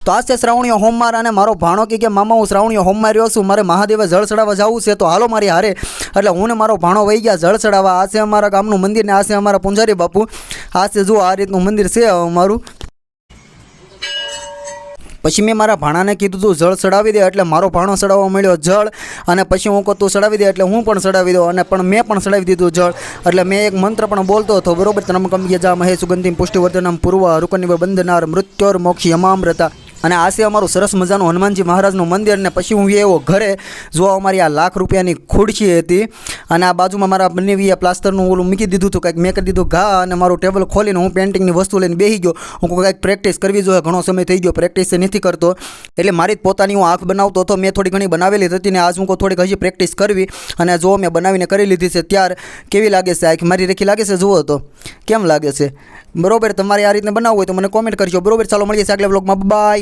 તો આ છે શ્રાવણીય હોમવાર અને મારો ભાણો કે મામા હું શ્રાવણીય હોમમાં રહ્યો છું, મારે મહાદેવે જળ ચડાવવા જવું છે તો હાલો મારી હારે. એટલે હું ને મારો ભાણો વહી ગયા જળ ચડાવવા. આ છે અમારા ગામનું મંદિર ને આ છે અમારા પૂંજારી બાપુ. આ છે જુઓ આ રીતનું મંદિર છે અમારું. પછી મેં મારા ભાણાને કીધું તું જળ ચડાવી દે, એટલે મારો ભાણો ચડાવવા મળ્યો જળ. અને પછી હું કહું તું ચડાવી દે, એટલે હું પણ ચડાવી દઉં. અને પણ મેં પણ ચડાવી દીધું જળ. એટલે મેં એક મંત્ર પણ બોલતો હતો બરોબર. ત્રંબકમ યજામહે સુગંધિમ પુષ્ટિવર્ધનમ પૂર્વ રુકનિવ બંધનાર મૃત્યોર મોક્ષ યમામૃતા. અને આ છે અમારું સરસ મજાનું હનુમાનજી મહારાજનું મંદિર. ને પછી હું એવો ઘરે જોવા અમારી આ ₹1,00,000ની ખુરશી હતી. અને આ બાજુમાં મારા બંને વીએ પ્લાસ્ટરનું ઓલું મૂકી દીધું હતું, કંઈક મેં કરી દીધું ઘા. અને મારું ટેબલ ખોલીને હું પેઇન્ટિંગની વસ્તુ લઈને બેસી ગયો. હું કંઈક પ્રેક્ટિસ કરવી જોઈએ, ઘણો સમય થઈ ગયો પ્રેક્ટિસ નથી કરતો. એટલે મારી જ પોતાની હું આંખ બનાવતો હતો. મેં થોડી ઘણી બનાવેલી હતી ને આજ હું થોડીક હજી પ્રેક્ટિસ કરવી. અને જો મેં બનાવીને કરી લીધી છે. ત્યાર કેવી લાગે છે આંખ મારી રેખી લાગે છે? જુઓ તો કેમ લાગે છે બરોબર. તમારે આ રીતને બનાવવું હોય તો મને કોમેન્ટ કરજો બરોબર. ચાલો મળીએ આગલા વ્લોગમાં. બાય.